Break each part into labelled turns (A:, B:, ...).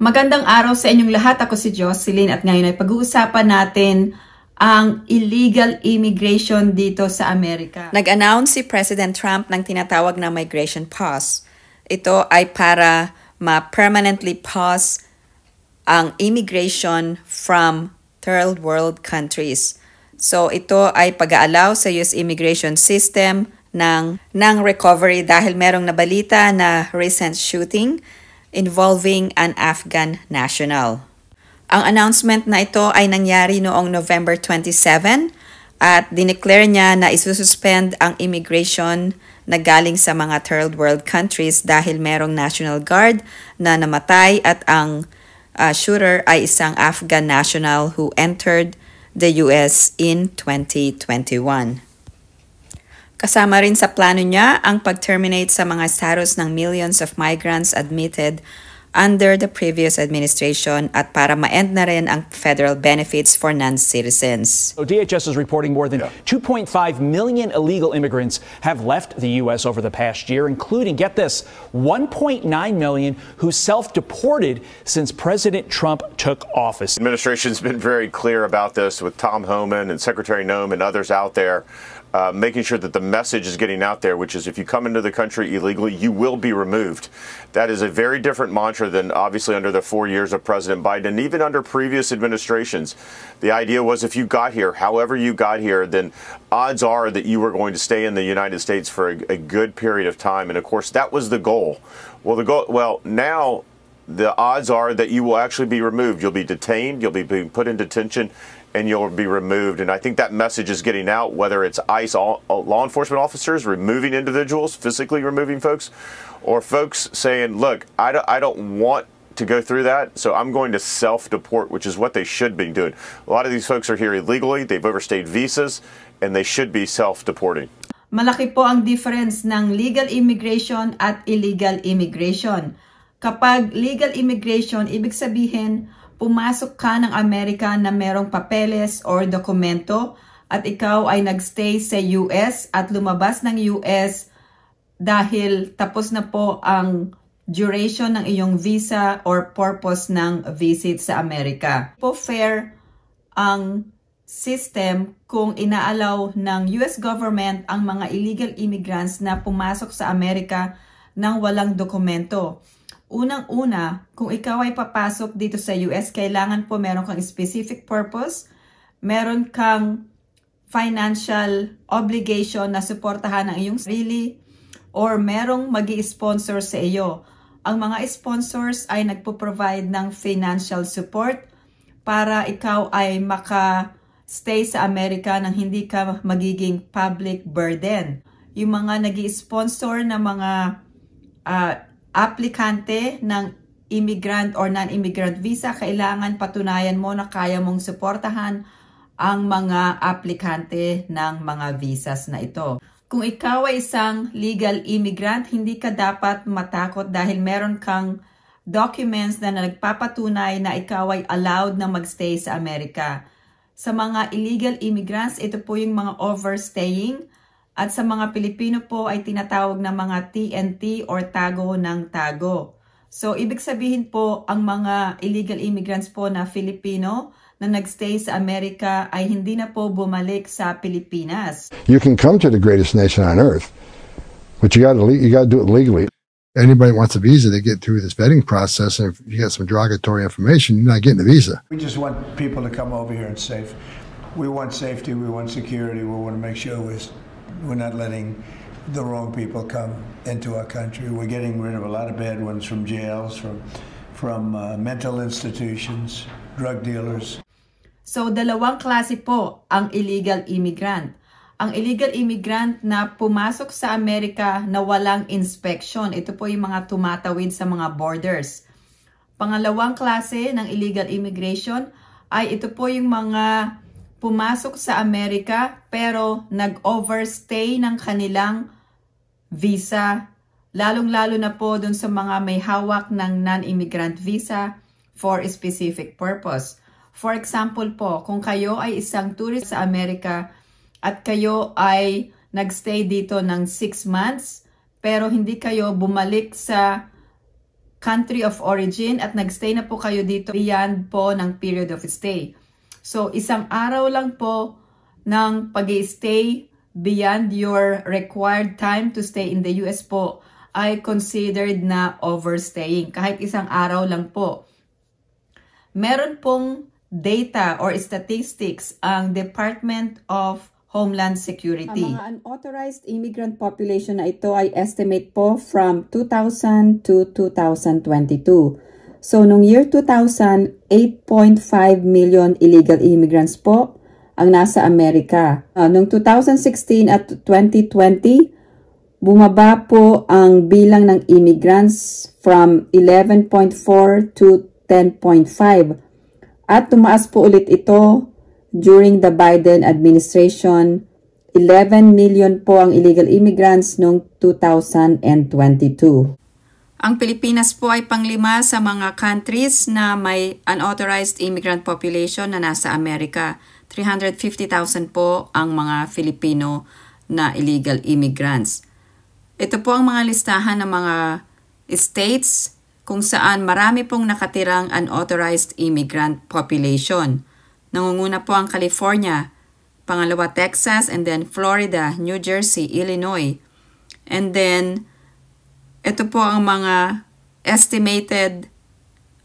A: Magandang araw sa inyong lahat. Ako si Jocelyn at ngayon ay pag-uusapan natin ang illegal immigration dito sa Amerika.
B: Nag-announce si President Trump ng tinatawag na migration pause. Ito ay para ma-permanently pause ang immigration from third world countries. So ito ay pag-aalaw sa US immigration system ng recovery dahil merong nabalita na recent shooting involving an Afghan national. Ang announcement na ito ay nangyari noong November 27 at dineclare niya na isususpend ang immigration na galing sa mga third world countries dahil merong National Guard na namatay at ang shooter ay isang Afghan national who entered the US in 2021. Kasama rin sa plano niya ang pag-terminate sa mga status ng millions of migrants admitted under the previous administration at para ma-end na rin ang federal benefits for non-citizens.
C: So DHS is reporting more than 2.5 million illegal immigrants have left the U.S. over the past year, including, get this, 1.9 million who self-deported since President Trump took office.
D: The administration's been very clear about this with Tom Homan and Secretary Noem and others out there. Making sure that the message is getting out there, which is if you come into the country illegally, you will be removed. That is a very different mantra than obviously under the 4 years of President Biden and even under previous administrations. The idea was if you got here, however you got here, then odds are that you were going to stay in the United States for a good period of time. And of course, that was the goal. Well, now the odds are that you will actually be removed. You'll be detained, you'll be put in detention, and you'll be removed. And I think that message is getting out, whether it's ICE law enforcement officers removing individuals, physically removing folks, or folks saying, look, I don't want to go through that, so I'm going to self-deport, which is what they should be doing. A lot of these folks are here illegally, they've overstayed visas, and they should be self-deporting.
A: Malaki po ang difference ng legal immigration at illegal immigration. Kapag legal immigration, ibig sabihin, pumasok ka ng Amerika na merong papeles or dokumento at ikaw ay nagstay sa US at lumabas ng US dahil tapos na po ang duration ng iyong visa or purpose ng visit sa Amerika. Po fair ang system kung inaalaw ng US government ang mga illegal immigrants na pumasok sa Amerika nang walang dokumento. Unang-una, kung ikaw ay papasok dito sa US, kailangan po meron kang specific purpose, meron kang financial obligation na suportahan ang iyong sarili, or merong magi-sponsor sa iyo. Ang mga sponsors ay nagpo-provide ng financial support para ikaw ay maka-stay sa Amerika nang hindi ka magiging public burden. Yung mga nagi-sponsor na mga aplikante ng immigrant or non-immigrant visa, kailangan patunayan mo na kaya mong suportahan ang mga aplikante ng mga visas na ito. Kung ikaw ay isang legal immigrant, hindi ka dapat matakot dahil meron kang documents na nagpapatunay na ikaw ay allowed na magstay sa Amerika. Sa mga illegal immigrants, ito po yung mga overstaying. At sa mga Pilipino po ay tinatawag na mga TNT or tago ng tago. So, ibig sabihin po, ang mga illegal immigrants po na Filipino na nagstay sa Amerika ay hindi na po bumalik sa Pilipinas.
E: You can come to the greatest nation on earth, but you got to do it legally. Anybody wants a visa, they get through this vetting process, and if you got some derogatory information, you're not getting a visa.
F: We just want people to come over here and safe. We want safety, we want security, we want to make sure we're not letting the wrong people come into our country. We're getting rid of a lot of bad ones from jails, from mental institutions, drug dealers.
A: So, dalawang klase po ang illegal immigrant. Ang illegal immigrant na pumasok sa Amerika na walang inspection. Ito po yung mga tumatawid sa mga borders. Pangalawang klase ng illegal immigration ay ito po yung mga pumasok sa Amerika pero nag-overstay ng kanilang visa, lalong-lalo na po dun sa mga may hawak ng non-immigrant visa for a specific purpose. For example po, kung kayo ay isang tourist sa Amerika at kayo ay nagstay dito ng 6 months pero hindi kayo bumalik sa country of origin at nagstay na po kayo dito beyond po ng period of stay. So, isang araw lang po ng pag-stay beyond your required time to stay in the US po ay considered na overstaying. Kahit isang araw lang po. Meron pong data or statistics ang Department of Homeland Security.
B: Ang mga unauthorized immigrant population na ito ay estimate po from 2000 to 2022. So, nung year 2000, 8.5 million illegal immigrants po ang nasa Amerika. Noong 2016 at 2020, bumaba po ang bilang ng immigrants from 11.4 to 10.5. At tumaas po ulit ito during the Biden administration. 11 million po ang illegal immigrants noong 2022.
A: Ang Pilipinas po ay panglima sa mga countries na may unauthorized immigrant population na nasa Amerika. 350,000 po ang mga Filipino na illegal immigrants. Ito po ang mga listahan ng mga states kung saan marami pong nakatirang unauthorized immigrant population. Nangunguna po ang California, pangalawa Texas, and then Florida, New Jersey, Illinois. And then, ito po ang mga estimated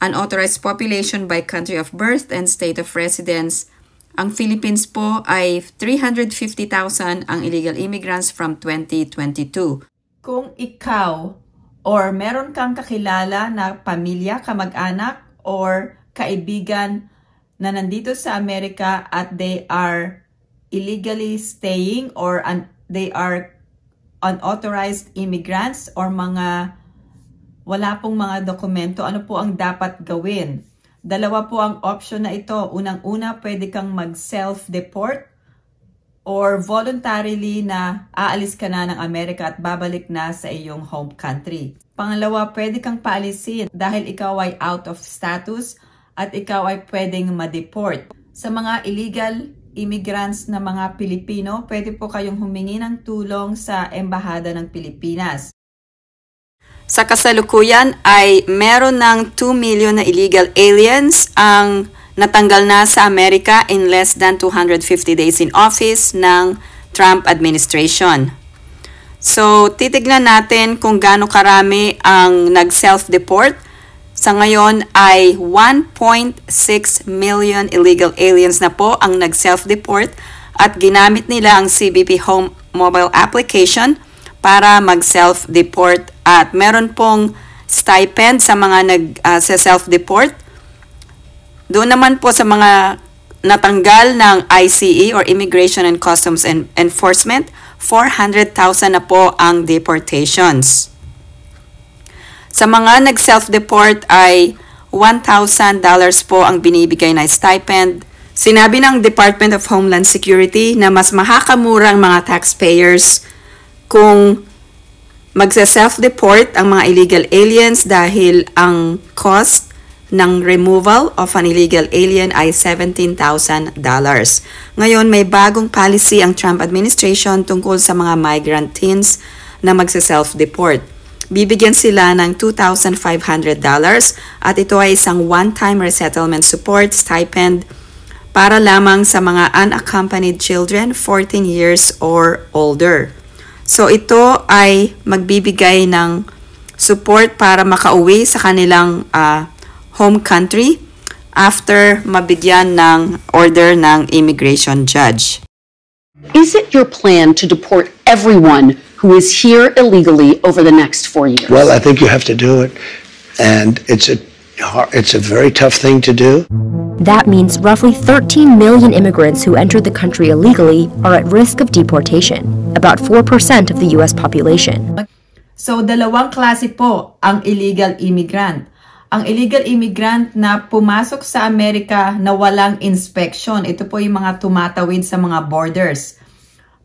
A: unauthorized population by country of birth and state of residence. Ang Philippines po ay 350,000 ang illegal immigrants from 2022. Kung ikaw or meron kang kakilala na pamilya, kamag-anak, or kaibigan na nandito sa Amerika at they are illegally staying or they are unauthorized immigrants or mga wala pong mga dokumento, ano po ang dapat gawin? Dalawa po ang option na ito. Unang-una, pwede kang mag-self-deport or voluntarily na aalis ka na ng Amerika at babalik na sa iyong home country. Pangalawa, pwede kang paalisin dahil ikaw ay out of status at ikaw ay pwedeng ma-deport. Sa mga illegal immigrants na mga Pilipino, pwede po kayong humingi ng tulong sa Embahada ng Pilipinas.
B: Sa kasalukuyan ay meron ng 2 million na illegal aliens ang natanggal na sa Amerika in less than 250 days in office ng Trump administration. So, titignan natin kung gaano karami ang nag-self-deport. Sa ngayon ay 1.6 million illegal aliens na po ang nag-self-deport at ginamit nila ang CBP Home mobile application para mag-self-deport at meron pong stipend sa mga nag-self-deport. Doon naman po sa mga natanggal ng ICE or Immigration and Customs Enforcement, 400,000 na po ang deportations. Sa mga nag-self-deport ay $1,000 po ang binibigay na stipend. Sinabi ng Department of Homeland Security na mas makakamura ang mga taxpayers kung magsa-self-deport ang mga illegal aliens dahil ang cost ng removal of an illegal alien ay $17,000. Ngayon, may bagong policy ang Trump administration tungkol sa mga migrant teens na magsa-self-deport. Bibigyan sila ng $2,500 at ito ay isang one-time resettlement support stipend para lamang sa mga unaccompanied children 14 years or older. So ito ay magbibigay ng support para makauwi sa kanilang home country after mabigyan ng order ng immigration judge.
G: Is it your plan to deport everyone who is here illegally over the next 4 years?
H: Well, I think you have to do it, and it's a very tough thing to do.
I: That means roughly 13 million immigrants who entered the country illegally are at risk of deportation, about 4% of the U.S. population.
A: So, dalawang klase po ang illegal immigrant. Ang illegal immigrant na pumasok sa Amerika na walang inspection. Ito po yung mga tumatawid sa mga borders.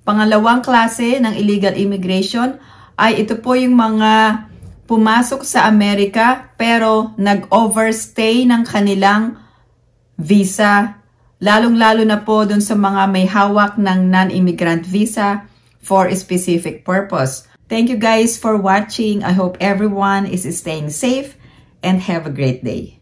A: Pangalawang klase ng illegal immigration ay ito po yung mga pumasok sa Amerika pero nag-overstay ng kanilang visa. Lalong-lalo na po dun sa mga may hawak ng non-immigrant visa for a specific purpose. Thank you guys for watching. I hope everyone is staying safe and have a great day.